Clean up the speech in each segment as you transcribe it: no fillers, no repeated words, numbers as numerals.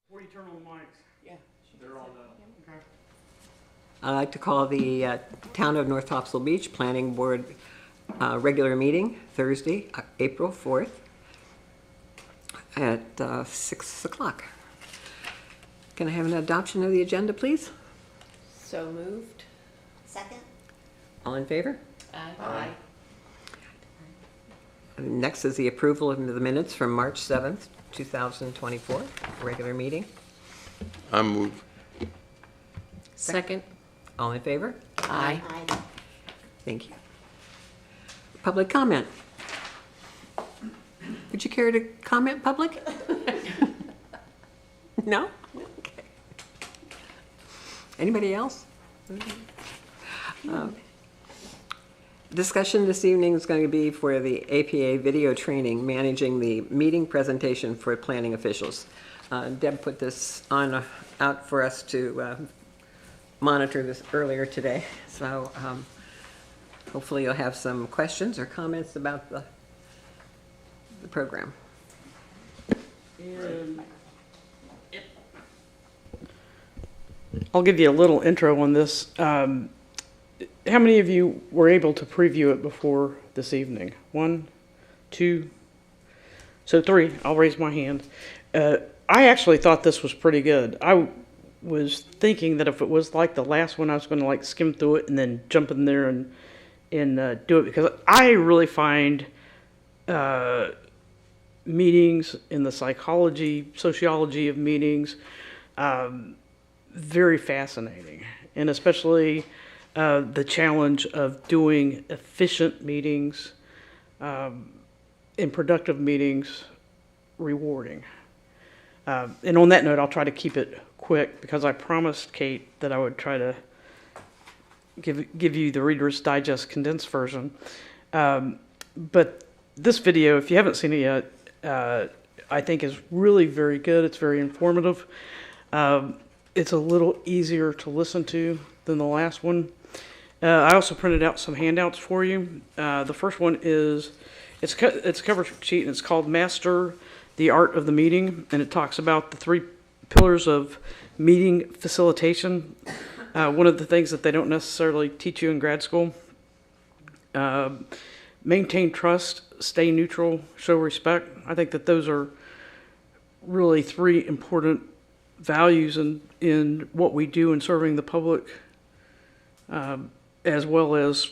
Before you turn on the mics. Yeah. They're all done. Okay. I'd like to call the Town of North Topsail Beach Planning Board regular meeting Thursday, April 4th at 6 o'clock. Can I have an adoption of the agenda, please? So moved. Second? All in favor? Aye. Next is the approval of the minutes from March 7th, 2024, regular meeting. I move. Second. All in favor? Aye. Aye. Thank you. Public comment. Would you care to comment, public? No? Okay. Anybody else? Discussion this evening is going to be for the APA video training, managing the meeting presentation for planning officials. Deb put this on out for us to monitor this earlier today, so hopefully you'll have some questions or comments about the program. I'll give you a little intro on this. How many of you were able to preview it before this evening? 1, 2, so 3. I'll raise my hand. I actually thought this was pretty good. I was thinking that if it was like the last one, I was going to like skim through it and then jump in there and do it, because I really find meetings in the psychology, sociology of meetings very fascinating, and especially the challenge of doing efficient meetings and productive meetings rewarding. And on that note, I'll try to keep it quick, because I promised Kate that I would try to give you the Reader's Digest condensed version. But this video, if you haven't seen it yet, I think is really very good. It's very informative. It's a little easier to listen to than the last one. I also printed out some handouts for you. The first one is, it's a cover sheet, and it's called Master the Art of the Meeting, and it talks about the 3 pillars of meeting facilitation. One of the things that they don't necessarily teach you in grad school. Maintain trust, stay neutral, show respect. I think that those are really 3 important values in what we do in serving the public, as well as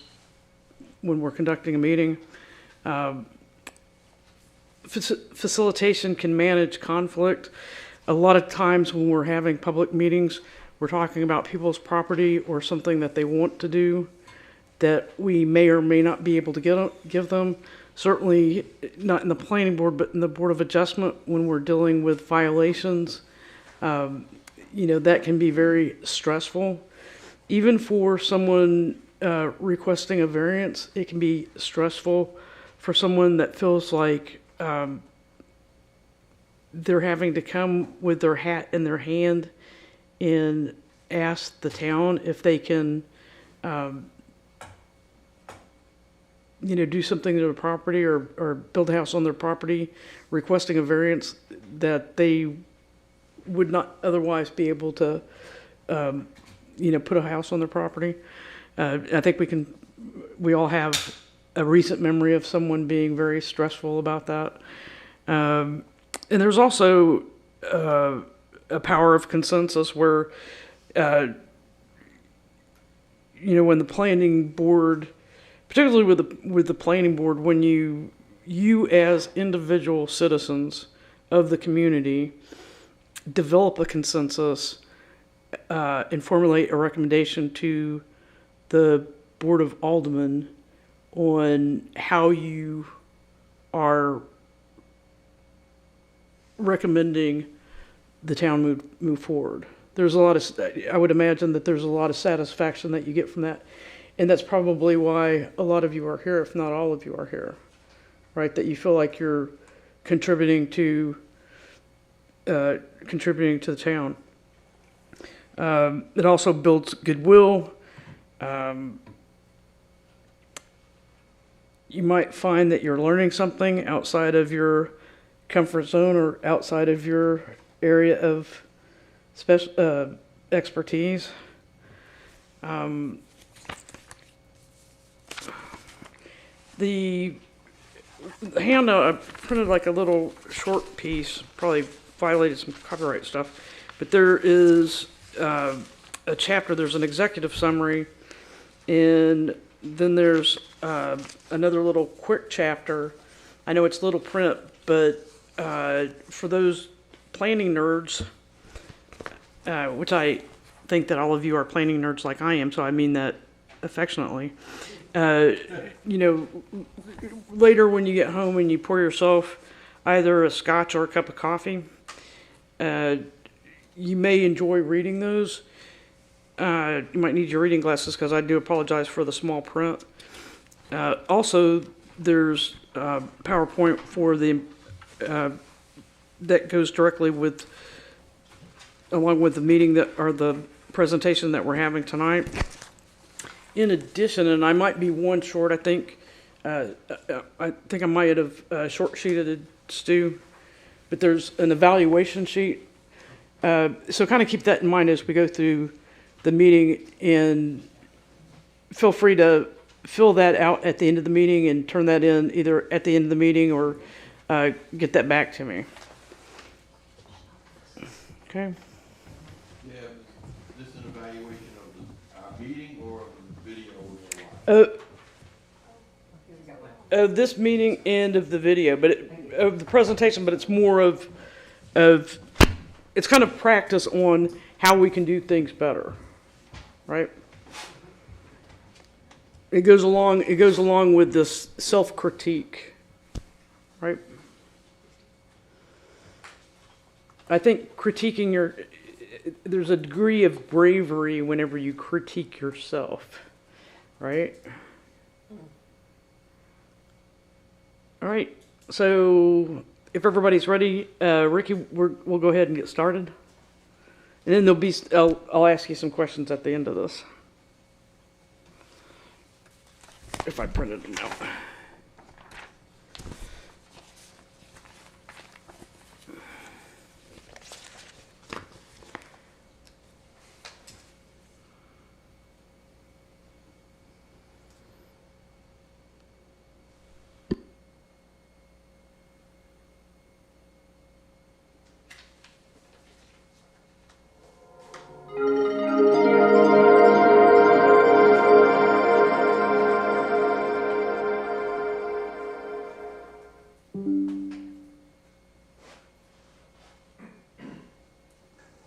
when we're conducting a meeting. Facilitation can manage conflict. A lot of times when we're having public meetings, we're talking about people's property or something that they want to do that we may or may not be able to give them. Certainly not in the planning board, but in the Board of Adjustment when we're dealing with violations. That can be very stressful. Even for someone requesting a variance, it can be stressful for someone that feels like they're having to come with their hat in their hand and ask the town if they can, do something to the property or build a house on their property, requesting a variance that they would not otherwise be able to, put a house on their property. I think we all have a recent memory of someone being very stressful about that. And there's also a power of consensus where, when the planning board, particularly with the planning board, when you as individual citizens of the community develop a consensus and formulate a recommendation to the Board of Aldermen on how you are recommending the town move forward. There's I would imagine that there's a lot of satisfaction that you get from that. And that's probably why a lot of you are here, if not all of you are here, right? That you feel like you're contributing to the town. It also builds goodwill. You might find that you're learning something outside of your comfort zone or outside of your area of expertise. The handout, I printed like a little short piece, probably violated some copyright stuff, but there is a chapter, there's an executive summary, and then there's another little quick chapter. I know it's little print, but for those planning nerds, which I think that all of you are planning nerds like I am, so I mean that affectionately. Later when you get home and you pour yourself either a scotch or a cup of coffee, you may enjoy reading those. You might need your reading glasses because I do apologize for the small print. Also, there's PowerPoint for the that goes directly along with the meeting or the presentation that we're having tonight. In addition, and I might be one short, I think I might have short-sheeted Stu, but there's an evaluation sheet. So kind of keep that in mind as we go through the meeting, and feel free to fill that out at the end of the meeting and turn that in either at the end of the meeting or get that back to me. Okay. Yeah, is this an evaluation of our meeting or of the video we're watching? This meeting and of the video, but of the presentation, but it's more of it's kind of practice on how we can do things better, right? It goes along with this self-critique, right? I think there's a degree of bravery whenever you critique yourself, right? All right, so if everybody's ready, Ricky, we'll go ahead and get started. And then I'll ask you some questions at the end of this. If I printed them out.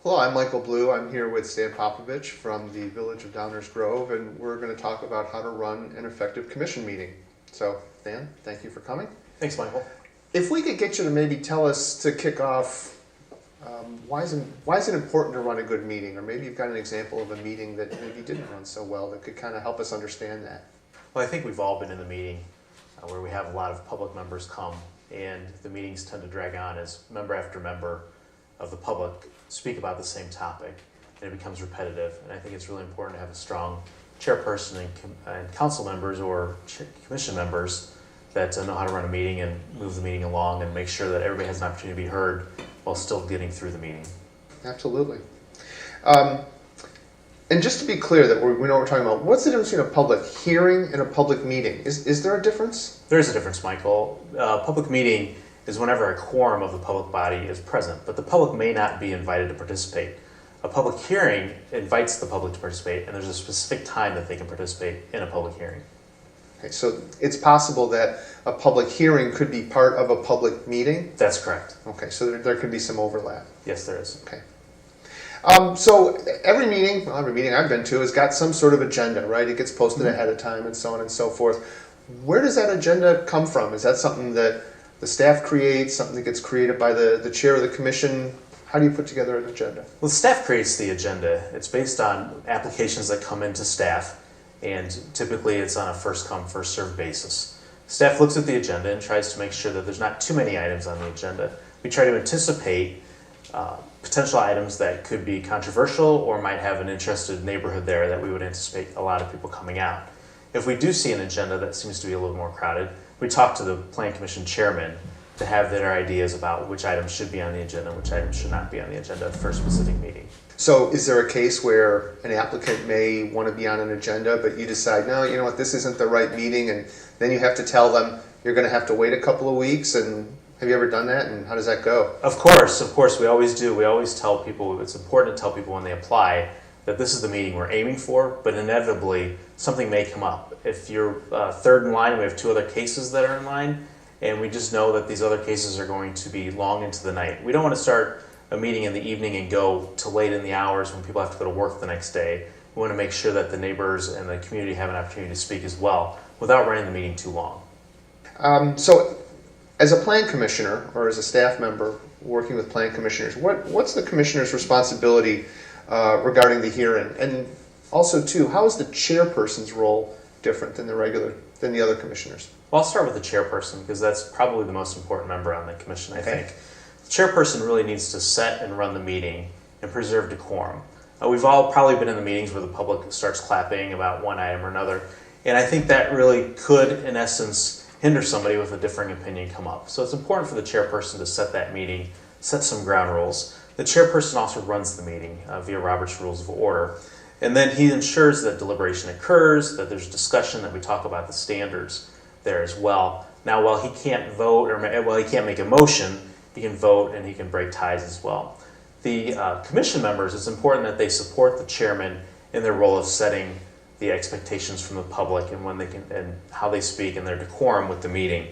Hello, I'm Michael Blue. I'm here with Stan Popovich from the Village of Downers Grove, and we're going to talk about how to run an effective commission meeting. So, Stan, thank you for coming. Thanks, Michael. If we could get you to maybe tell us to kick off, why is it important to run a good meeting? Or maybe you've got an example of a meeting that maybe didn't run so well that could kind of help us understand that. Well, I think we've all been in the meeting where we have a lot of public members come, and the meetings tend to drag on as member after member of the public speak about the same topic, and it becomes repetitive. And I think it's really important to have a strong chairperson and council members or commission members that know how to run a meeting and move the meeting along and make sure that everybody has an opportunity to be heard while still getting through the meeting. Absolutely. And just to be clear that we know what we're talking about, what's the difference between a public hearing and a public meeting? Is there a difference? There is a difference, Michael. Public meeting is whenever a quorum of the public body is present, but the public may not be invited to participate. A public hearing invites the public to participate, and there's a specific time that they can participate in a public hearing. Okay, so it's possible that a public hearing could be part of a public meeting? That's correct. Okay, so there could be some overlap. Yes, there is. Okay. So every meeting I've been to has got some sort of agenda, right? It gets posted ahead of time and so on and so forth. Where does that agenda come from? Is that something that the staff creates, something that gets created by the chair of the commission? How do you put together an agenda? Well, staff creates the agenda. It's based on applications that come into staff, and typically it's on a first come, first served basis. Staff looks at the agenda and tries to make sure that there's not too many items on the agenda. We try to anticipate potential items that could be controversial or might have an interested neighborhood there that we would anticipate a lot of people coming out. If we do see an agenda that seems to be a little more crowded, we talk to the Plan Commission chairman to have their ideas about which items should be on the agenda and which items should not be on the agenda for a specific meeting. So is there a case where an applicant may want to be on an agenda, but you decide, no, you know what, this isn't the right meeting, and then you have to tell them you're going to have to wait a couple of weeks? And have you ever done that, and how does that go? Of course, we always do. We always tell people, it's important to tell people when they apply that this is the meeting we're aiming for, but inevitably something may come up. If you're third in line, we have 2 other cases that are in line, and we just know that these other cases are going to be long into the night. We don't want to start a meeting in the evening and go to late in the hours when people have to go to work the next day. We want to make sure that the neighbors and the community have an opportunity to speak as well without running the meeting too long. So as a plan commissioner or as a staff member working with plan commissioners, what's the commissioner's responsibility regarding the hearing? And also too, how is the chairperson's role different than the other commissioners? Well, I'll start with the chairperson because that's probably the most important member on the commission, I think. The chairperson really needs to set and run the meeting and preserve decorum. We've all probably been in the meetings where the public starts clapping about one item or another, and I think that really could, in essence, hinder somebody with a differing opinion come up. So it's important for the chairperson to set that meeting, set some ground rules. The chairperson also runs the meeting via Robert's Rules of Order, and then he ensures that deliberation occurs, that there's discussion, that we talk about the standards there as well. Now, while he can't vote, or he can't make a motion, he can vote and he can break ties as well. The commission members, it's important that they support the chairman in their role of setting the expectations from the public and when they can and how they speak and their decorum with the meeting.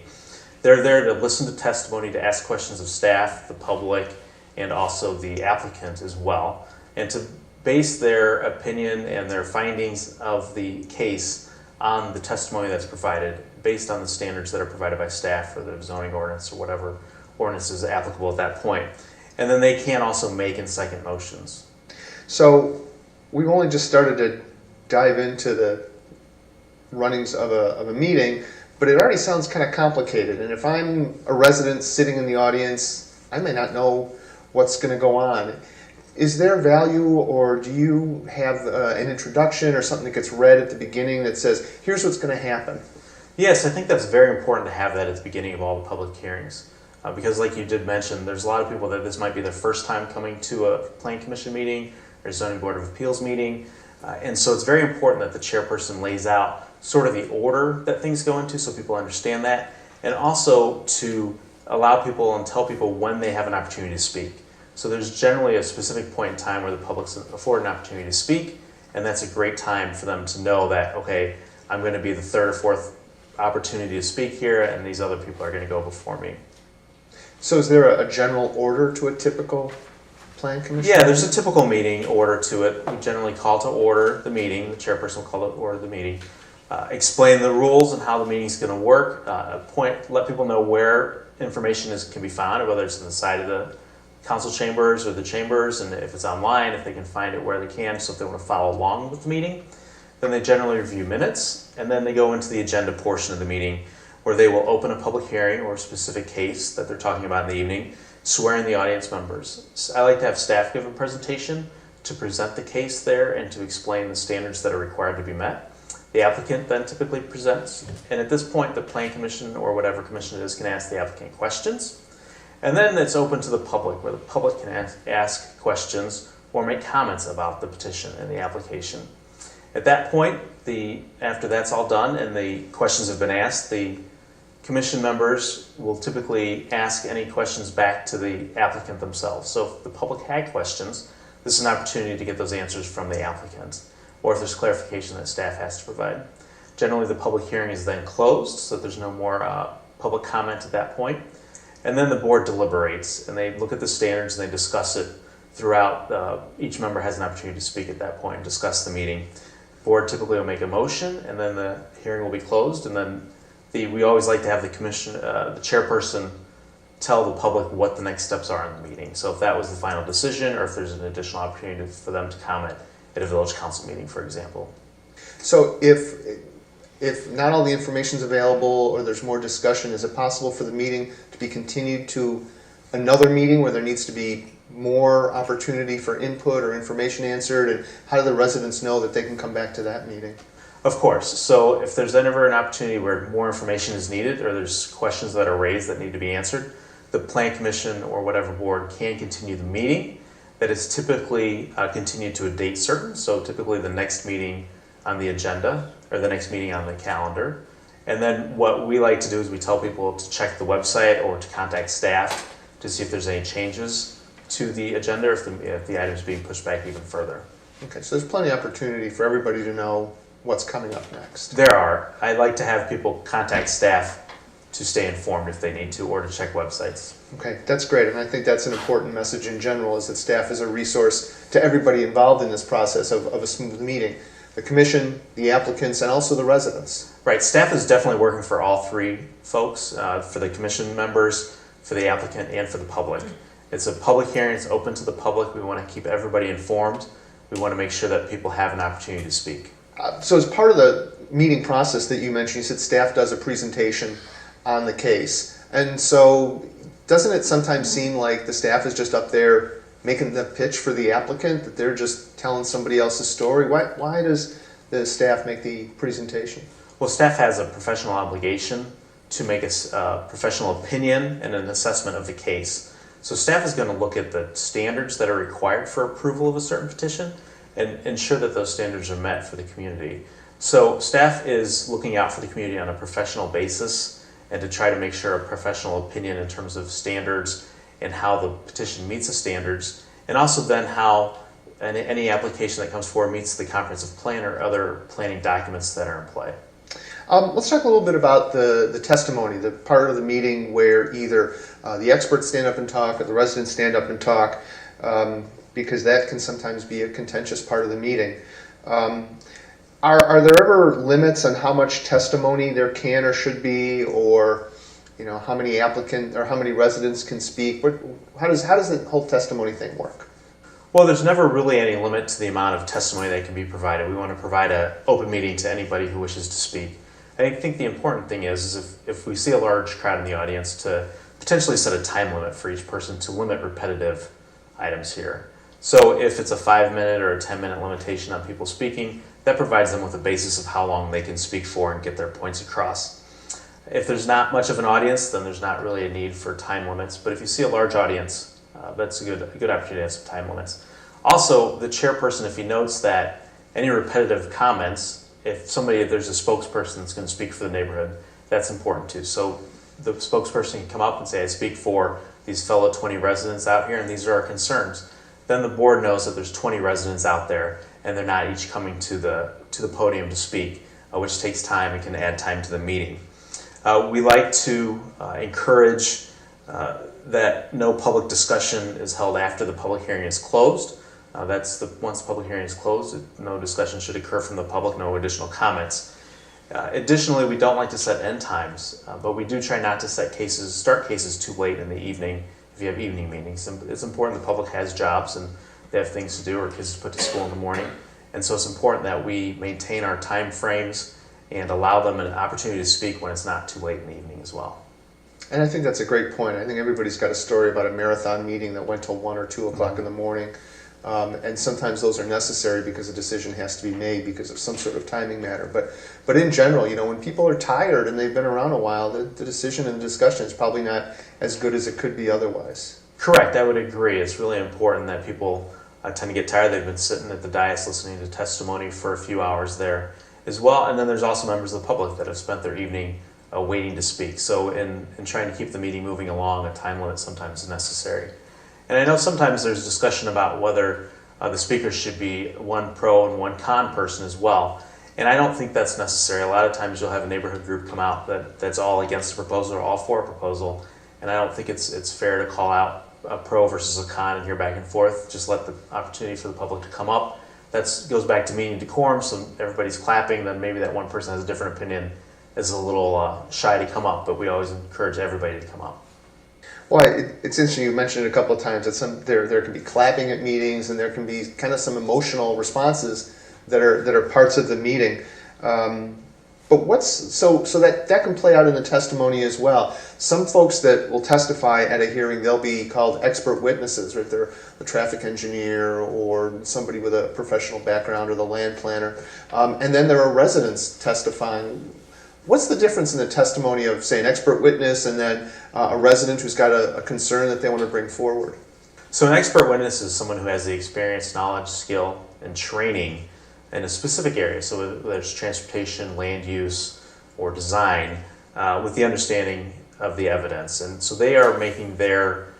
They're there to listen to testimony, to ask questions of staff, the public, and also the applicant as well, and to base their opinion and their findings of the case on the testimony that's provided based on the standards that are provided by staff for the zoning ordinance or whatever ordinance is applicable at that point. And then they can also make and second motions. So we've only just started to dive into the runnings of a meeting, but it already sounds kind of complicated. And if I'm a resident sitting in the audience, I may not know what's going to go on. Is there value, or do you have an introduction or something that gets read at the beginning that says, here's what's going to happen? Yes, I think that's very important to have that at the beginning of all the public hearings. Because like you did mention, there's a lot of people that this might be their first time coming to a Plan Commission meeting or Zoning Board of Appeals meeting. And so it's very important that the chairperson lays out sort of the order that things go into so people understand that, and also to allow people and tell people when they have an opportunity to speak. So there's generally a specific point in time where the public's afforded an opportunity to speak, and that's a great time for them to know that, okay, I'm going to be the third or fourth opportunity to speak here, and these other people are going to go before me. So is there a general order to a typical plan commission? Yeah, there's a typical meeting order to it. We generally call to order the meeting. The chairperson will call to order the meeting. Explain the rules and how the meeting's going to work. Let people know where information can be found, whether it's on the side of the council chambers or the chambers, and if it's online, if they can find it where they can, so if they want to follow along with the meeting. Then they generally review minutes, and then they go into the agenda portion of the meeting, where they will open a public hearing or a specific case that they're talking about in the evening, swear in the audience members. So I like to have staff give a presentation to present the case there and to explain the standards that are required to be met. The applicant then typically presents, and at this point the Plan Commission or whatever commission it is can ask the applicant questions. And then it's open to the public, where the public can ask questions or make comments about the petition and the application. At that point, after that's all done and the questions have been asked, the commission members will typically ask any questions back to the applicant themselves. So if the public had questions, this is an opportunity to get those answers from the applicant, or if there's clarification that staff has to provide. Generally, the public hearing is then closed, so there's no more public comment at that point. And then the board deliberates, and they look at the standards and they discuss it throughout. Each member has an opportunity to speak at that point and discuss the meeting. The board typically will make a motion, and then the hearing will be closed, and then we always like to have the chairperson tell the public what the next steps are in the meeting. So if that was the final decision, or if there's an additional opportunity for them to comment at a village council meeting, for example. So if not all the information is available or there's more discussion, is it possible for the meeting to be continued to another meeting where there needs to be more opportunity for input or information answered? And how do the residents know that they can come back to that meeting? Of course. So if there's ever an opportunity where more information is needed or there's questions that are raised that need to be answered, the Plan Commission or whatever board can continue the meeting. That is typically continued to a date certain. So typically the next meeting on the agenda or the next meeting on the calendar. And then what we like to do is we tell people to check the website or to contact staff to see if there's any changes to the agenda or if the item's being pushed back even further. Okay, so there's plenty of opportunity for everybody to know what's coming up next. There are. I like to have people contact staff to stay informed if they need to or to check websites. Okay, that's great, and I think that's an important message in general, is that staff is a resource to everybody involved in this process of a smooth meeting. The commission, the applicants, and also the residents. Right, staff is definitely working for all three folks, for the commission members, for the applicant, and for the public. It's a public hearing, it's open to the public. We want to keep everybody informed. We want to make sure that people have an opportunity to speak. So as part of the meeting process that you mentioned, you said staff does a presentation on the case. And so doesn't it sometimes seem like the staff is just up there making the pitch for the applicant, that they're just telling somebody else's story? Why does the staff make the presentation? Well, staff has a professional obligation to make a professional opinion and an assessment of the case. So staff is going to look at the standards that are required for approval of a certain petition and ensure that those standards are met for the community. So staff is looking out for the community on a professional basis and to try to make sure a professional opinion in terms of standards and how the petition meets the standards, and also then how any application that comes forward meets the comprehensive plan or other planning documents that are in play. Let's talk a little bit about the testimony, the part of the meeting where either the experts stand up and talk or the residents stand up and talk, because that can sometimes be a contentious part of the meeting. Are there ever limits on how much testimony there can or should be, or how many applicants or how many residents can speak? How does the whole testimony thing work? Well, there's never really any limit to the amount of testimony that can be provided. We want to provide an open meeting to anybody who wishes to speak. I think the important thing is if we see a large crowd in the audience, to potentially set a time limit for each person to limit repetitive items here. So if it's a 5-minute or a 10-minute limitation on people speaking, that provides them with a basis of how long they can speak for and get their points across. If there's not much of an audience, then there's not really a need for time limits. But if you see a large audience, that's a good opportunity to have some time limits. Also, the chairperson, if he notes that any repetitive comments, if there's a spokesperson that's going to speak for the neighborhood, that's important too. So the spokesperson can come up and say, I speak for these fellow 20 residents out here and these are our concerns. Then the board knows that there's 20 residents out there and they're not each coming to the podium to speak, which takes time and can add time to the meeting. We like to encourage that no public discussion is held after the public hearing is closed. Once the public hearing is closed, no discussion should occur from the public, no additional comments. Additionally, we don't like to set end times, but we do try not to start cases too late in the evening if you have evening meetings. It's important the public has jobs and they have things to do or kids to put to school in the morning. And so it's important that we maintain our time frames and allow them an opportunity to speak when it's not too late in the evening as well. And I think that's a great point. I think everybody's got a story about a marathon meeting that went till 1 or 2 o'clock in the morning. And sometimes those are necessary because a decision has to be made because of some sort of timing matter. But in general, when people are tired and they've been around a while, the decision and the discussion is probably not as good as it could be otherwise. Correct, I would agree. It's really important that people tend to get tired. They've been sitting at the dais listening to testimony for a few hours there as well. And then there's also members of the public that have spent their evening waiting to speak. So in trying to keep the meeting moving along, a time limit sometimes is necessary. And I know sometimes there's discussion about whether the speakers should be one pro and one con person as well. And I don't think that's necessary. A lot of times you'll have a neighborhood group come out that's all against the proposal or all for a proposal. And I don't think it's fair to call out a pro versus a con and hear back and forth. Just let the opportunity for the public to come up. That goes back to meeting decorum, so everybody's clapping, then maybe that one person has a different opinion, is a little shy to come up, but we always encourage everybody to come up. Well, it's interesting, you mentioned it a couple of times that there can be clapping at meetings and there can be kind of some emotional responses that are parts of the meeting. But so that can play out in the testimony as well. Some folks that will testify at a hearing, they'll be called expert witnesses, right? They're a traffic engineer or somebody with a professional background or the land planner. And then there are residents testifying. What's the difference in the testimony of, say, an expert witness and then a resident who's got a concern that they want to bring forward? So an expert witness is someone who has the experience, knowledge, skill, and training in a specific area. So whether it's transportation, land use, or design, with the understanding of the evidence. And so they are making their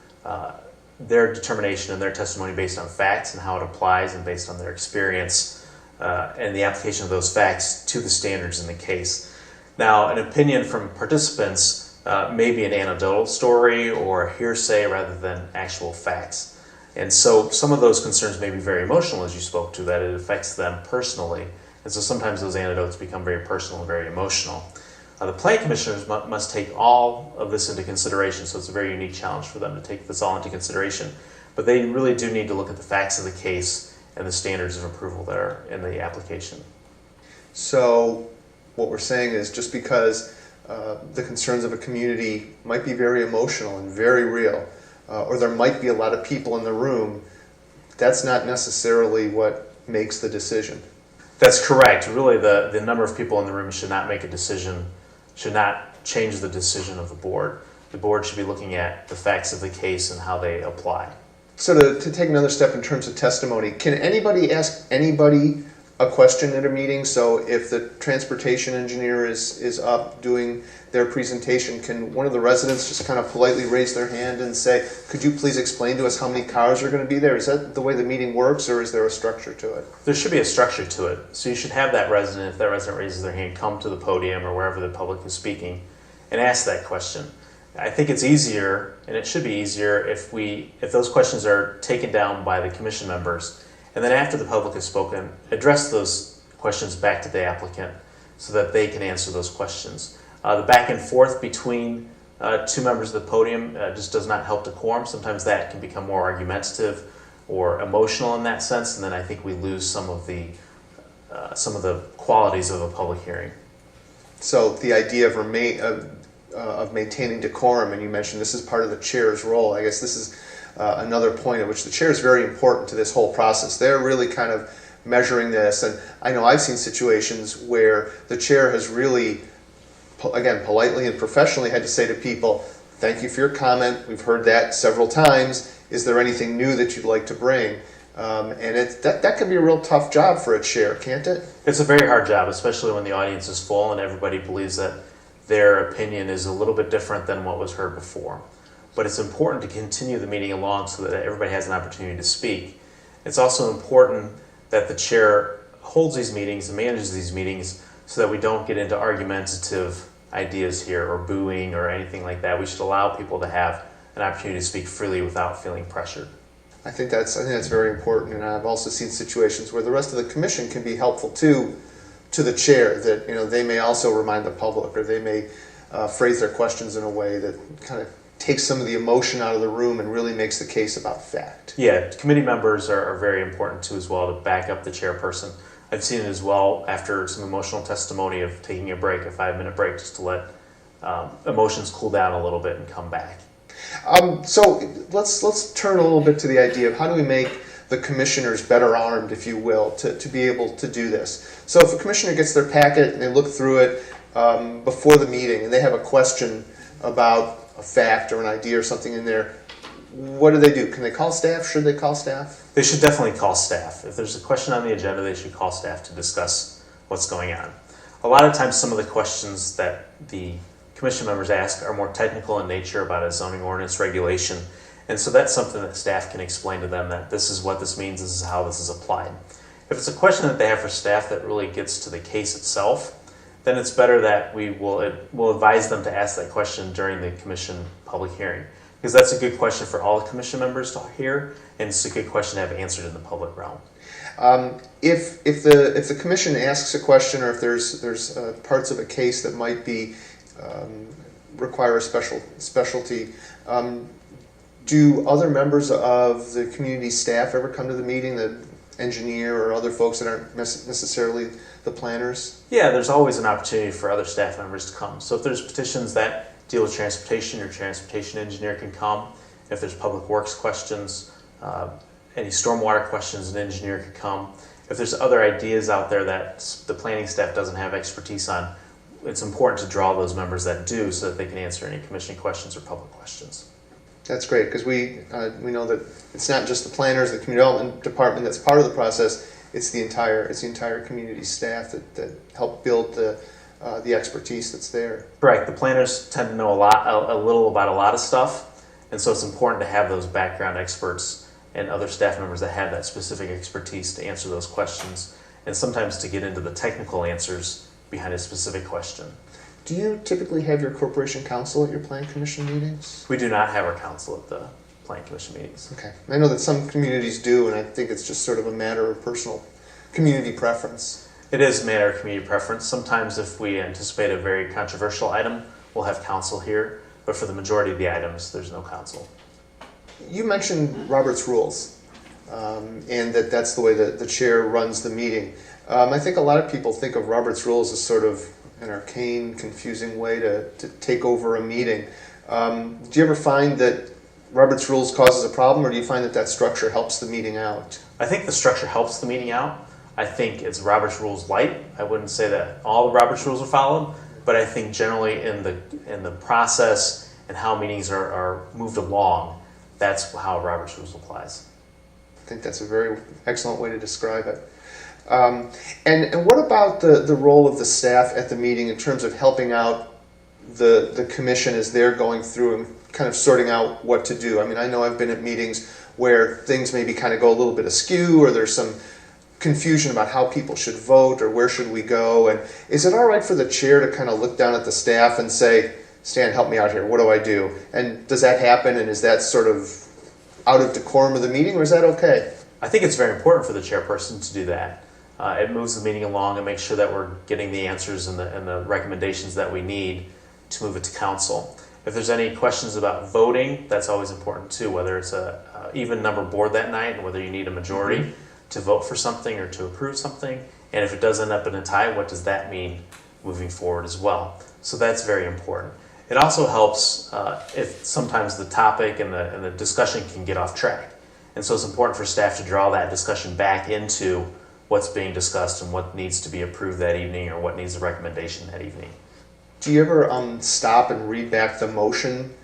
determination and their testimony based on facts and how it applies and based on their experience and the application of those facts to the standards in the case. Now, an opinion from participants may be an anecdotal story or a hearsay rather than actual facts. And so some of those concerns may be very emotional, as you spoke to, that it affects them personally. And so sometimes those anecdotes become very personal and very emotional. The plan commissioners must take all of this into consideration, so it's a very unique challenge for them to take this all into consideration. But they really do need to look at the facts of the case and the standards of approval that are in the application. So what we're saying is just because the concerns of a community might be very emotional and very real, or there might be a lot of people in the room, that's not necessarily what makes the decision. That's correct. Really, the number of people in the room should not make a decision, should not change the decision of the board. The board should be looking at the facts of the case and how they apply. So to take another step in terms of testimony, can anybody ask anybody a question at a meeting? So if the transportation engineer is up doing their presentation, can one of the residents just kind of politely raise their hand and say, could you please explain to us how many cars are going to be there? Is that the way the meeting works, or is there a structure to it? There should be a structure to it. So you should have that resident, if that resident raises their hand, come to the podium or wherever the public is speaking and ask that question. I think it's easier, and it should be easier, if those questions are taken down by the commission members, and then after the public has spoken, address those questions back to the applicant so that they can answer those questions. The back and forth between two members of the podium just does not help decorum. Sometimes that can become more argumentative or emotional in that sense, and then I think we lose some of the qualities of a public hearing. So the idea of maintaining decorum, and you mentioned this is part of the chair's role. I guess this is another point at which the chair is very important to this whole process. They're really kind of measuring this, and I know I've seen situations where the chair has really, again, politely and professionally had to say to people, thank you for your comment, we've heard that several times, is there anything new that you'd like to bring? And that can be a real tough job for a chair, can't it? It's a very hard job, especially when the audience is full and everybody believes that their opinion is a little bit different than what was heard before. But it's important to continue the meeting along so that everybody has an opportunity to speak. It's also important that the chair holds these meetings and manages these meetings so that we don't get into argumentative ideas here or booing or anything like that. We should allow people to have an opportunity to speak freely without feeling pressured. I think that's very important, and I've also seen situations where the rest of the commission can be helpful to the chair, that they may also remind the public, or they may phrase their questions in a way that kind of takes some of the emotion out of the room and really makes the case about fact. Yeah, committee members are very important too as well, to back up the chairperson. I've seen it as well after some emotional testimony of taking a break, a 5-minute break, just to let emotions cool down a little bit and come back. So let's turn a little bit to the idea of how do we make the commissioners better armed, if you will, to be able to do this. So if a commissioner gets their packet and they look through it before the meeting and they have a question about a fact or an idea or something in there, what do? Can they call staff? Should they call staff? They should definitely call staff. If there's a question on the agenda, they should call staff to discuss what's going on. A lot of times some of the questions that the commission members ask are more technical in nature about a zoning ordinance regulation. And so that's something that staff can explain to them, that this is what this means, this is how this is applied. If it's a question that they have for staff that really gets to the case itself, then it's better that we'll advise them to ask that question during the commission public hearing. Because that's a good question for all the commission members to hear, and it's a good question to have answered in the public realm. If the commission asks a question, or if there's parts of a case that might be require a specialty, do other members of the community staff ever come to the meeting? That engineer or other folks that aren't necessarily the planners? Yeah, there's always an opportunity for other staff members to come. So if there's petitions that deal with transportation, your transportation engineer can come. If there's public works questions, any stormwater questions, an engineer can come. If there's other ideas out there that the planning staff doesn't have expertise on, it's important to draw those members that do so that they can answer any commission questions or public questions. That's great, because we know that it's not just the planners, the community development department that's part of the process. It's the entire community staff that help build the expertise that's there. Correct. The planners tend to know a little about a lot of stuff, and so it's important to have those background experts and other staff members that have that specific expertise to answer those questions, and sometimes to get into the technical answers behind a specific question. Do you typically have your corporation counsel at your plan commission meetings? We do not have our council at the Plan Commission meetings. Okay. I know that some communities do, and I think it's just sort of a matter of personal community preference. It is a matter of community preference. Sometimes if we anticipate a very controversial item, we'll have counsel here, but for the majority of the items, there's no counsel. You mentioned Robert's Rules, and that's the way that the chair runs the meeting. I think a lot of people think of Robert's Rules as sort of an arcane, confusing way to take over a meeting. Do you ever find that Robert's Rules causes a problem, or do you find that structure helps the meeting out? I think the structure helps the meeting out. I think it's Robert's Rules light. I wouldn't say that all the Robert's Rules are followed, but I think generally in the process and how meetings are moved along, that's how Robert's Rules applies. I think that's a very excellent way to describe it. And what about the role of the staff at the meeting in terms of helping out the commission as they're going through and kind of sorting out what to do? I mean, I know I've been at meetings where things maybe kind of go a little bit askew, or there's some confusion about how people should vote or where should we go. And is it all right for the chair to kind of look down at the staff and say, Stan, help me out here, what do I do? And does that happen, and is that sort of out of decorum of the meeting, or is that okay? I think it's very important for the chairperson to do that. It moves the meeting along and makes sure that we're getting the answers and the recommendations that we need to move it to council. If there's any questions about voting, that's always important too, whether it's a even number board that night and whether you need a majority to vote for something or to approve something. And if it does end up in a tie, what does that mean moving forward as well? So that's very important. It also helps if sometimes the topic and the discussion can get off track. And so it's important for staff to draw that discussion back into what's being discussed and what needs to be approved that evening or what needs a recommendation that evening. Do you ever stop and read back the motion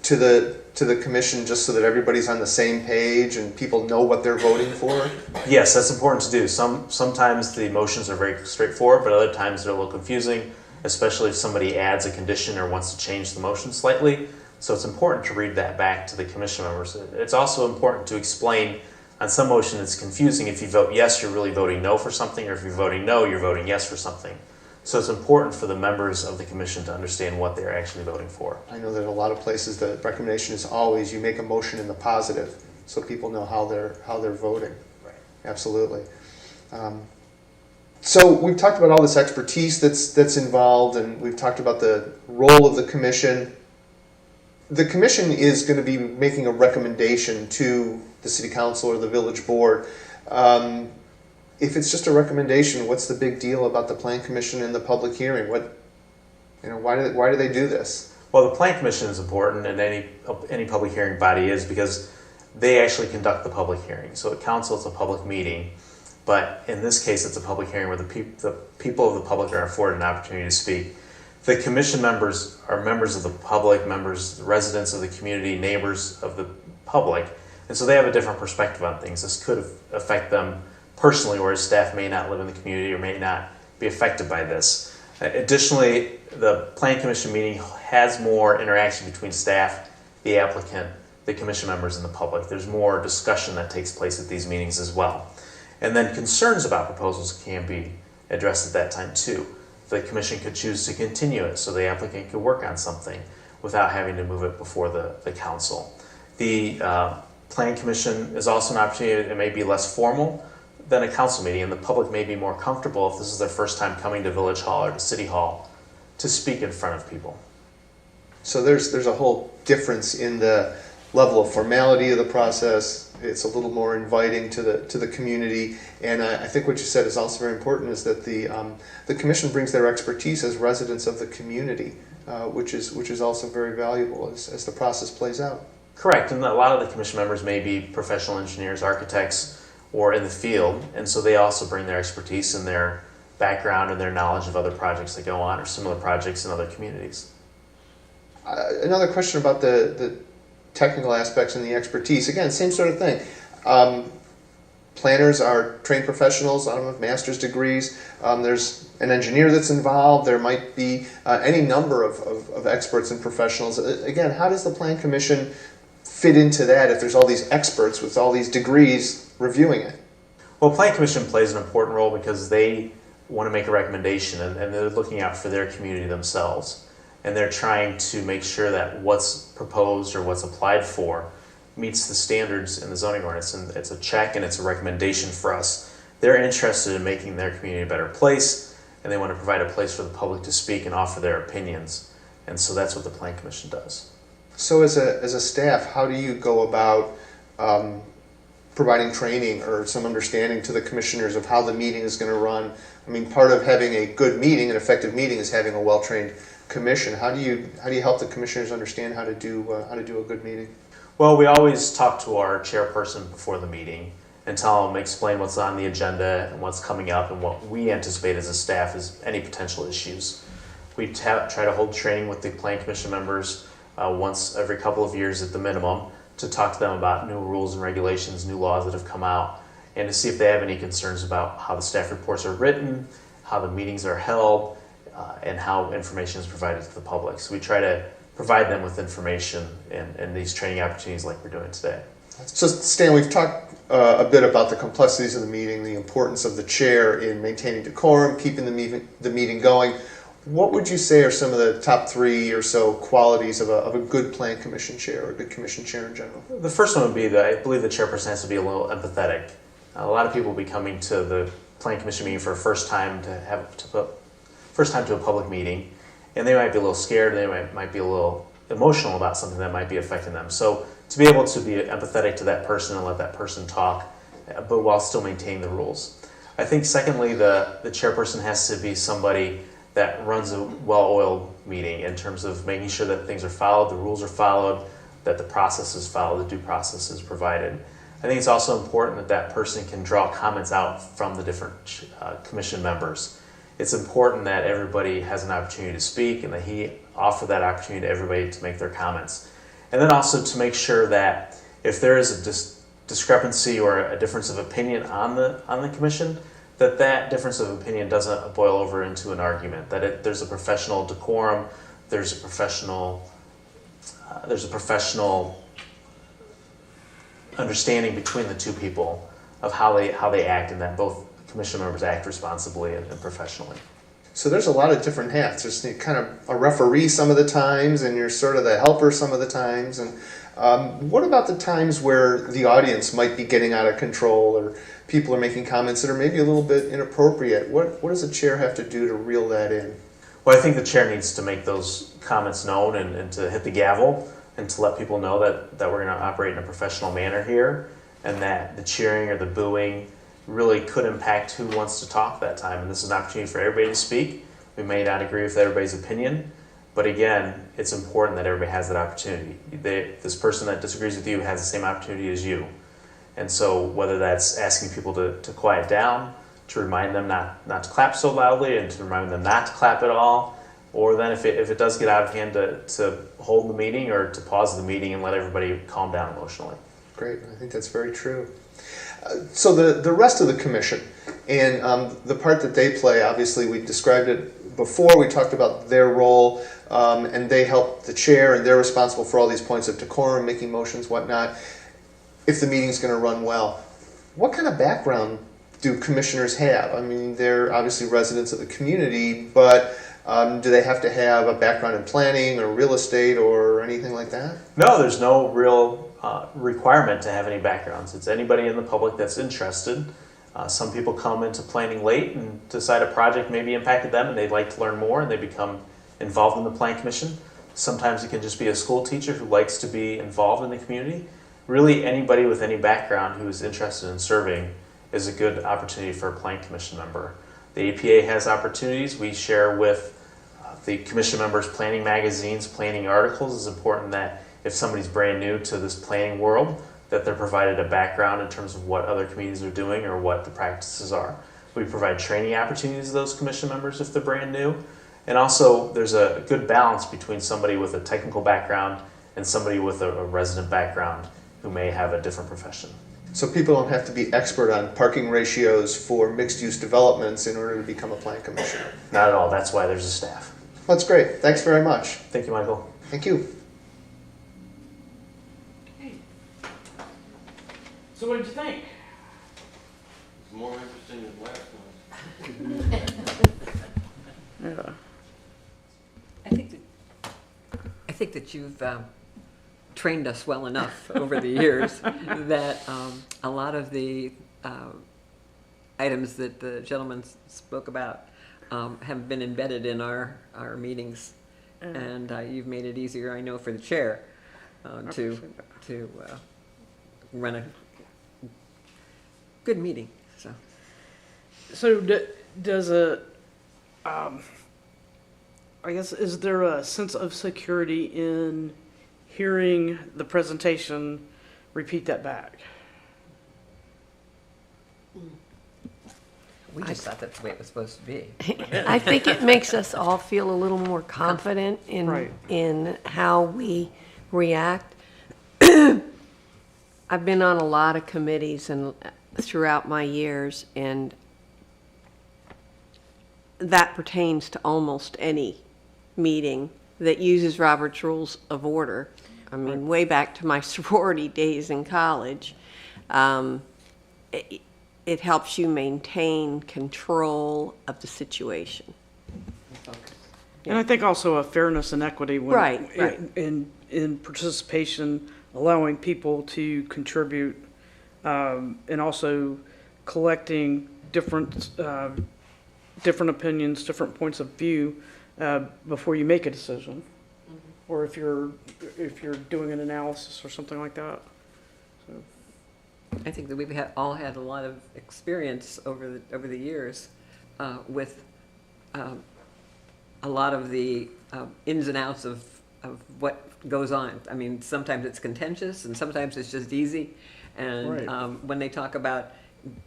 to the commission just so that everybody's on the same page and people know what they're voting for? Yes, that's important to do. Sometimes the motions are very straightforward, but other times they're a little confusing, especially if somebody adds a condition or wants to change the motion slightly. So it's important to read that back to the commission members. It's also important to explain on some motion it's confusing. If you vote yes, you're really voting no for something, or if you're voting no, you're voting yes for something. So it's important for the members of the commission to understand what they're actually voting for. I know that in a lot of places the recommendation is always you make a motion in the positive so people know how they're voting. Right. Absolutely. So we've talked about all this expertise that's involved, and we've talked about the role of the commission. The commission is going to be making a recommendation to the city council or the village board. If it's just a recommendation, what's the big deal about the plan commission and the public hearing? Why do they do this? Well, the plan commission is important, and any public hearing body is, because they actually conduct the public hearing. So at council, it's a public meeting, but in this case, it's a public hearing where the people of the public are afforded an opportunity to speak. The commission members are members of the public, residents of the community, neighbors of the public, and so they have a different perspective on things. This could affect them personally, whereas staff may not live in the community or may not be affected by this. Additionally, the Plan Commission meeting has more interaction between staff, the applicant, the commission members, and the public. There's more discussion that takes place at these meetings as well. And then concerns about proposals can be addressed at that time too. The commission could choose to continue it so the applicant could work on something without having to move it before the council. The Plan Commission is also an opportunity that may be less formal than a council meeting, and the public may be more comfortable if this is their first time coming to Village Hall or to City Hall to speak in front of people. So there's a whole difference in the level of formality of the process. It's a little more inviting to the community. And I think what you said is also very important, is that the commission brings their expertise as residents of the community, which is also very valuable as the process plays out. Correct, and a lot of the commission members may be professional engineers, architects, or in the field, and so they also bring their expertise and their background and their knowledge of other projects that go on or similar projects in other communities. Another question about the technical aspects and the expertise. Again, same sort of thing. Planners are trained professionals, a lot of them have master's degrees. There's an engineer that's involved. There might be any number of experts and professionals. Again, how does the Plan Commission fit into that if there's all these experts with all these degrees reviewing it? Well, Plan Commission plays an important role because they want to make a recommendation, and they're looking out for their community themselves. And they're trying to make sure that what's proposed or what's applied for meets the standards in the zoning ordinance. And it's a check and it's a recommendation for us. They're interested in making their community a better place, and they want to provide a place for the public to speak and offer their opinions. And so that's what the Plan Commission does. So as a staff, how do you go about providing training or some understanding to the commissioners of how the meeting is going to run? I mean, part of having a good meeting, an effective meeting, is having a well-trained commission. How do you help the commissioners understand how to do a good meeting? Well, we always talk to our chairperson before the meeting and tell them, explain what's on the agenda and what's coming up and what we anticipate as a staff as any potential issues. We try to hold training with the Plan Commission members once every couple of years at the minimum to talk to them about new rules and regulations, new laws that have come out, and to see if they have any concerns about how the staff reports are written, how the meetings are held, and how information is provided to the public. So we try to provide them with information and these training opportunities like we're doing today. So Stan, we've talked a bit about the complexities of the meeting, the importance of the chair in maintaining decorum, keeping the meeting going. What would you say are some of the top 3 or so qualities of a good Plan Commission chair or a good commission chair in general? The first one would be that I believe the chairperson has to be a little empathetic. A lot of people will be coming to the Plan Commission meeting for a first time to a public meeting, and they might be a little scared, they might be a little emotional about something that might be affecting them. So to be able to be empathetic to that person and let that person talk, but while still maintaining the rules. I think secondly, the chairperson has to be somebody that runs a well-oiled meeting in terms of making sure that things are followed, the rules are followed, that the process is followed, the due process is provided. I think it's also important that that person can draw comments out from the different commission members. It's important that everybody has an opportunity to speak and that he offer that opportunity to everybody to make their comments. And then also to make sure that if there is a discrepancy or a difference of opinion on the commission, that difference of opinion doesn't boil over into an argument, that there's a professional decorum, there's a professional understanding between the two people of how they act, and that both commission members act responsibly and professionally. So there's a lot of different hats. There's kind of a referee some of the times, and you're sort of the helper some of the times. And what about the times where the audience might be getting out of control, or people are making comments that are maybe a little bit inappropriate? What does the chair have to do to reel that in? Well, I think the chair needs to make those comments known and to hit the gavel and to let people know that we're going to operate in a professional manner here, and that the cheering or the booing really could impact who wants to talk that time. And this is an opportunity for everybody to speak. We may not agree with everybody's opinion, but again, it's important that everybody has that opportunity. This person that disagrees with you has the same opportunity as you. And so whether that's asking people to quiet down, to remind them not to clap so loudly and to remind them not to clap at all, or then if it does get out of hand to hold the meeting or to pause the meeting and let everybody calm down emotionally. Great, I think that's very true. So the rest of the commission and the part that they play, obviously we described it before, we talked about their role, and they help the chair and they're responsible for all these points of decorum, making motions, whatnot. If the meeting's going to run well, what kind of background do commissioners have? I mean, they're obviously residents of the community, but do they have to have a background in planning or real estate or anything like that? No, there's no real requirement to have any backgrounds. It's anybody in the public that's interested. Some people come into planning late and decide a project maybe impacted them and they'd like to learn more and they become involved in the Plan Commission. Sometimes it can just be a school teacher who likes to be involved in the community. Really, anybody with any background who is interested in serving is a good opportunity for a planning commission member. The APA has opportunities. We share with the commission members planning magazines, planning articles. It's important that if somebody's brand new to this planning world, that they're provided a background in terms of what other communities are doing or what the practices are. We provide training opportunities to those commission members if they're brand new. And also, there's a good balance between somebody with a technical background and somebody with a resident background who may have a different profession. So people don't have to be expert on parking ratios for mixed-use developments in order to become a plan commissioner. Not at all. That's why there's a staff. That's great. Thanks very much. Thank you, Michael. Thank you. So what did you think? It's more interesting than last one. Yeah. I think that you've trained us well enough over the years that a lot of the items that the gentleman spoke about have been embedded in our meetings, and you've made it easier, I know, for the chair to run a good meeting. So does a, I guess, is there a sense of security in hearing the presentation, repeat that back? We just thought that's the way it was supposed to be. I think it makes us all feel a little more confident Right. in how we react. I've been on a lot of committees and throughout my years, and that pertains to almost any meeting that uses Robert's Rules of Order. I mean, way back to my sorority days in college. It helps you maintain control of the situation. And I think also a fairness and equity when Right. in participation, allowing people to contribute, and also collecting different opinions, different points of view before you make a decision, or if you're doing an analysis or something like that. So. I think that we've all had a lot of experience over the years with a lot of the ins and outs of what goes on. I mean, sometimes it's contentious and sometimes it's just easy. And Right. When they talk about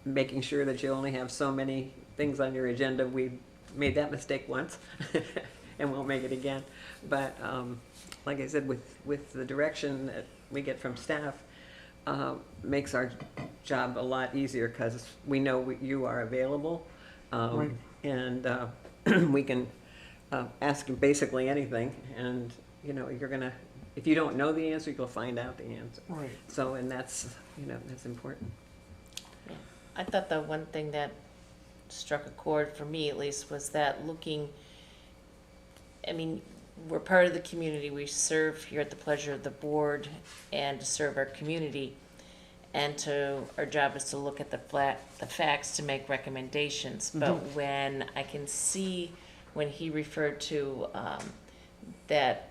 making sure that you only have so many things on your agenda, we made that mistake once and won't make it again. But like I said, with the direction that we get from staff, makes our job a lot easier because we know you are available, Right. and we can ask you basically anything, and you're gonna, if you don't know the answer, you'll find out the answer. Right. So, and that's that's important. Yeah. I thought the one thing that struck a chord for me at least was that we're part of the community. We serve here at the pleasure of the board and to serve our community. And our job is to look at the facts to make recommendations. But when I can see when he referred to that,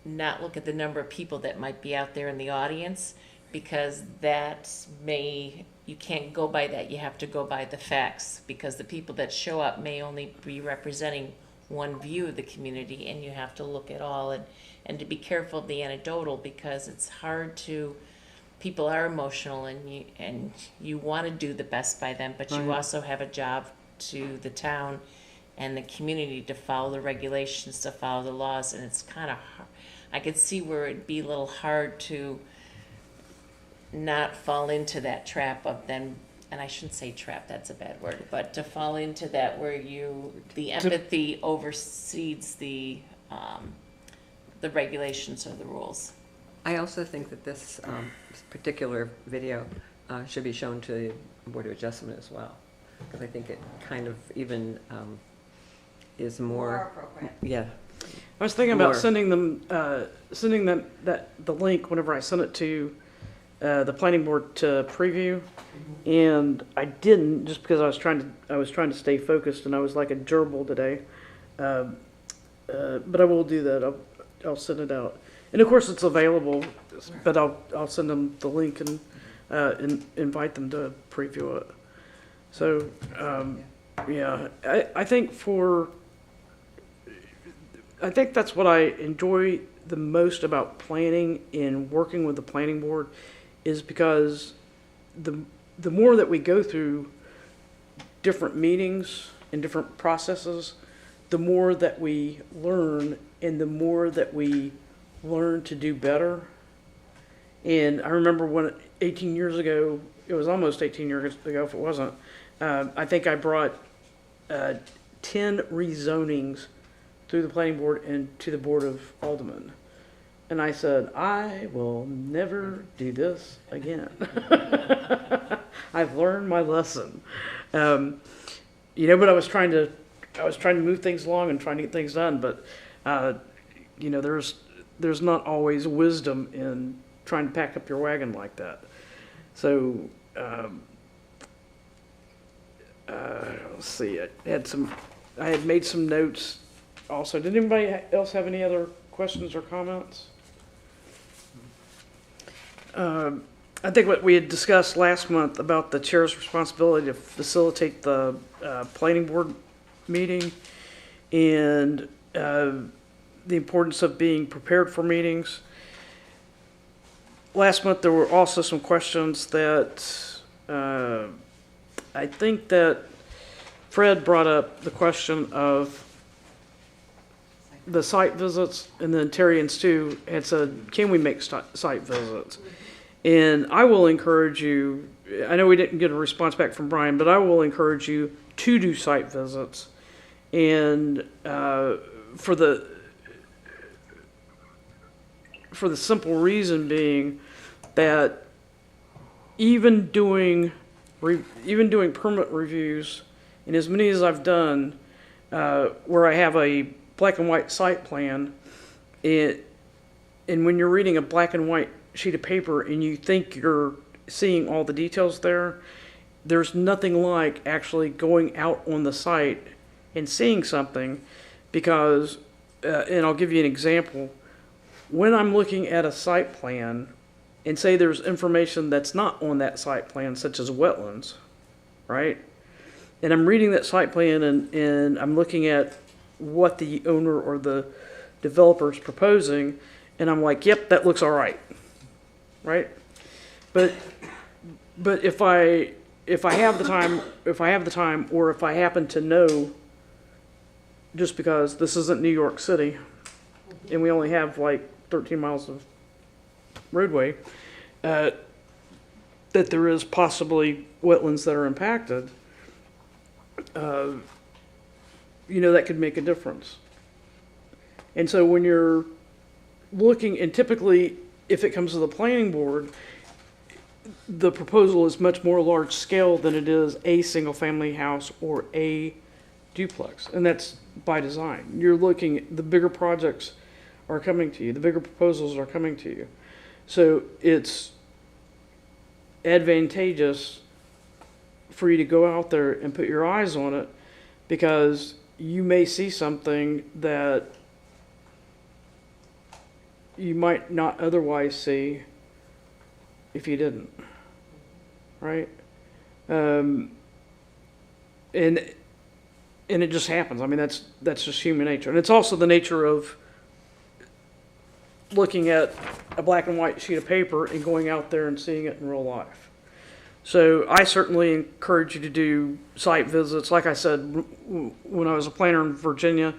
not look at the number of people that might be out there in the audience, because you can't go by that. You have to go by the facts, because the people that show up may only be representing one view of the community, and you have to look at all and to be careful of the anecdotal, because it's hard to, people are emotional and you want to do the best by them, but you Right. also have a job to the town and the community to follow the regulations, to follow the laws, and it's kind of hard. I could see where it'd be a little hard to not fall into that trap of then, and I shouldn't say trap, that's a bad word, but to fall into that where the empathy oversees the regulations or the rules. I also think that this particular video should be shown to the Board of Adjustment as well, because I think it kind of even is more appropriate. Yeah. I was thinking about More. sending them the link whenever I sent it to the planning board to preview, and I didn't just because I was trying to stay focused, and I was like a gerbil today. But I will do that. I'll send it out. And of course, it's available, but I'll send them the link and invite them to preview it. So, yeah, I think that's what I enjoy the most about planning and working with the planning board, is because the more that we go through different meetings and different processes, the more that we learn and the more that we learn to do better. And I remember when 18 years ago, it was almost 18 years ago if it wasn't, I think I brought 10 rezonings through the planning board and to the Board of Aldermen. And I said, I will never do this again. I've learned my lesson. But I was trying to move things along and trying to get things done, but there's not always wisdom in trying to pack up your wagon like that. So let's see. I had made some notes also. Did anybody else have any other questions or comments? I think what we had discussed last month about the chair's responsibility to facilitate the planning board meeting and the importance of being prepared for meetings. Last month, there were also some questions that I think that Fred brought up the question of the site visits, and then Terry and Stu had said, can we make site visits? And I will encourage you, I know we didn't get a response back from Brian, but I will encourage you to do site visits. And for the simple reason being that even doing permit reviews, and as many as I've done, where I have a black and white site plan, and when you're reading a black and white sheet of paper and you think you're seeing all the details there's nothing like actually going out on the site and seeing something, because, and I'll give you an example. When I'm looking at a site plan and say there's information that's not on that site plan, such as wetlands, right? And I'm reading that site plan and I'm looking at what the owner or the developer is proposing, and I'm like, yep, that looks all right, right? But if I have the time, or if I happen to know, just because this isn't New York City, and we only have like 13 miles of roadway, that there is possibly wetlands that are impacted, that could make a difference. And so when you're looking, and typically if it comes to the planning board, the proposal is much more large scale than it is a single family house or a duplex. And that's by design. You're looking, the bigger projects are coming to you, the bigger proposals are coming to you. So it's advantageous for you to go out there and put your eyes on it, because you may see something that you might not otherwise see if you didn't, right? And it just happens. I mean, that's just human nature. And it's also the nature of looking at a black and white sheet of paper and going out there and seeing it in real life. So I certainly encourage you to do site visits. Like I said, when I was a planner in Virginia,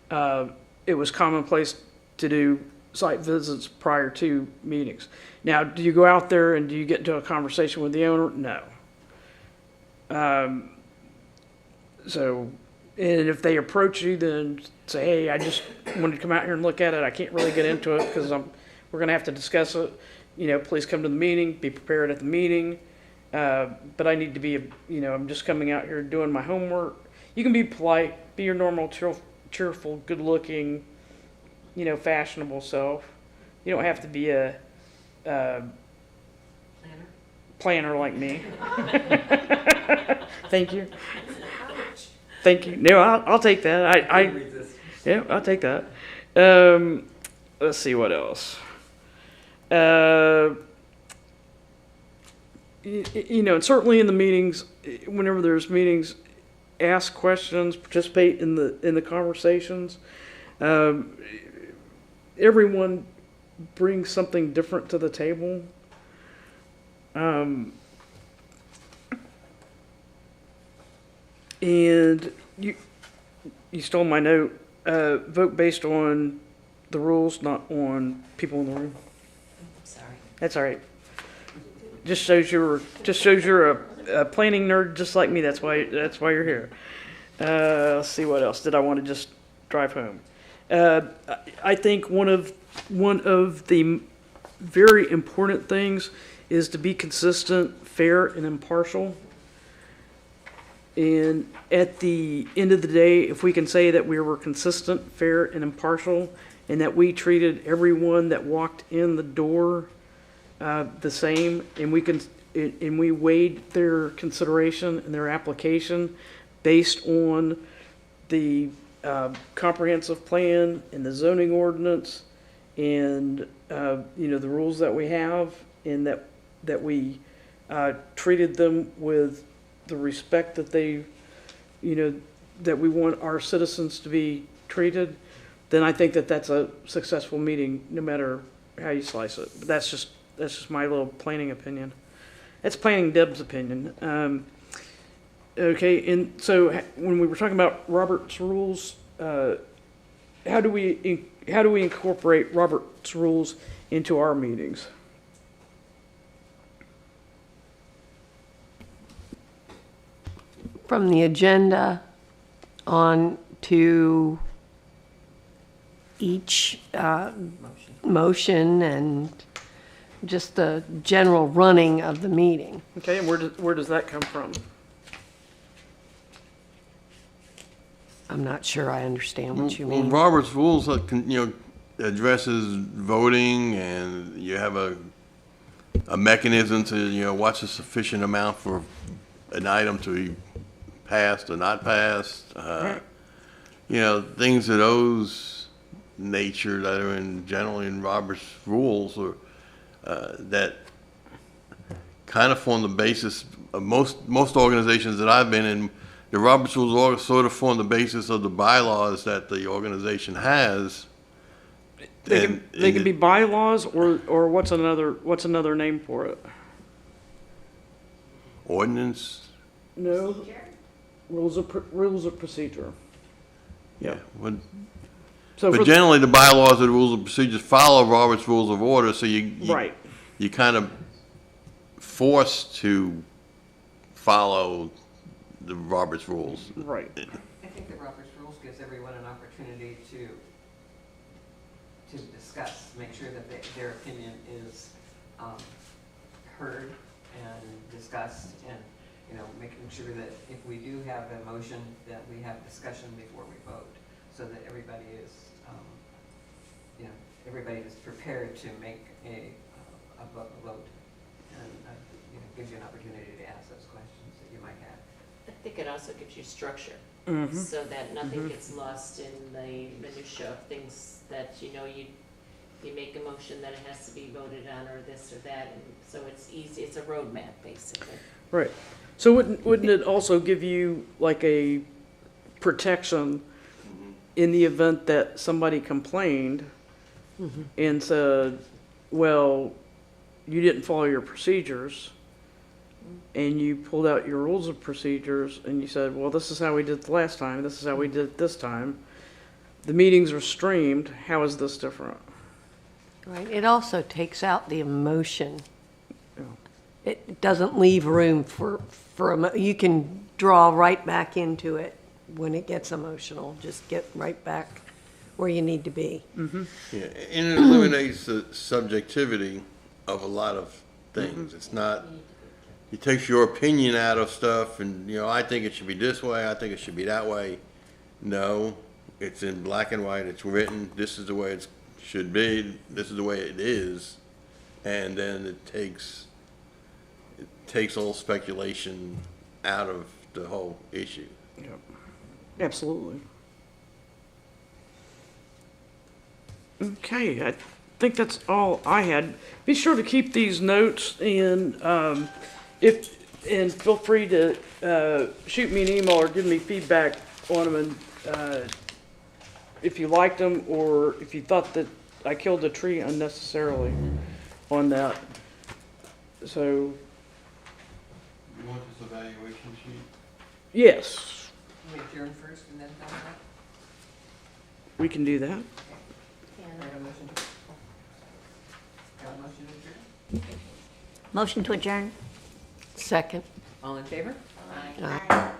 it was commonplace to do site visits prior to meetings. Now, do you go out there and do you get into a conversation with the owner? No. So, and if they approach you, then say, hey, I just wanted to come out here and look at it. I can't really get into it because we're going to have to discuss it. Please come to the meeting, be prepared at the meeting. But I need to be, I'm just coming out here doing my homework. You can be polite, be your normal, cheerful, good-looking, fashionable self. You don't have to be a planner like me. Thank you. Thank you. No, I'll take that. Yeah, I'll take that. let's see what else. And certainly in the meetings, whenever there's meetings, ask questions, participate in the conversations. Everyone brings something different to the table. And you stole my note. Vote based on the rules, not on people in the room. Sorry. That's all right. Just shows you're a planning nerd just like me. That's why you're here. Let's see what else did I want to just drive home. I think one of the very important things is to be consistent, fair, and impartial. And at the end of the day, if we can say that we were consistent, fair, and impartial, and that we treated everyone that walked in the door the same, and we weighed their consideration and their application based on the comprehensive plan and the zoning ordinance and the rules that we have, and that we treated them with the respect that that we want our citizens to be treated, then I think that that's a successful meeting, no matter how you slice it. But that's just my little planning opinion. That's Planning Deb's opinion. Okay, and so when we were talking about Robert's rules, how do we incorporate Robert's rules into our meetings? From the agenda on to each motion and just the general running of the meeting. Okay, and where does that come from? I'm not sure I understand what you Well, mean. Robert's rules, addresses voting, and you have a mechanism to, what's a sufficient amount for an item to be passed or not passed. Things of those nature that are generally in Robert's rules, or that kind of form the basis of most organizations that I've been in. The Robert's rules all sort of form the basis of the bylaws that the organization has. They can be bylaws, or what's another name for it? Ordinance. No. Rules of procedure. Yeah. So But generally, the bylaws and the rules of procedures follow Robert's Rules of Order, so you kind of forced to follow the Robert's rules. Right. I think that Robert's Rules gives everyone an opportunity to discuss, make sure that their opinion is heard and discussed, and making sure that if we do have a motion, that we have discussion before we vote, so that everybody is prepared to make a vote, and gives you an opportunity to ask those questions that you might have. I think it also gives you structure, Mm-hmm. so that nothing gets lost in the minutia of things that, you make a motion that it has to be voted on, or this or that, and so it's easy, it's a roadmap, basically. Right. So wouldn't it also give you like a protection in the event that somebody complained and said, well, you didn't follow your procedures, and you pulled out your rules of procedures and you said, well, this is how we did it the last time, this is how we did it this time. The meetings are streamed. How is this different? Right. It also takes out the emotion. Yeah. It doesn't leave room for you can draw right back into it when it gets emotional. Just get right back where you need to be. Yeah, and it eliminates the subjectivity of a lot of things. It's not, it takes your opinion out of stuff, and, I think it should be this way, I think it should be that way. No, it's in black and white, it's written, this is the way it should be, this is the way it is, and then it takes all speculation out of the whole issue. Yep. Absolutely. Okay, I think that's all I had. Be sure to keep these notes and, and feel free to, shoot me an email or give me feedback on them and, if you liked them or if you thought that I killed a tree unnecessarily on that. So, You want this evaluation sheet? yes, We adjourn first and then come back? we can do that. Have a motion to adjourn? Motion to adjourn? Second. All in favor? Aye.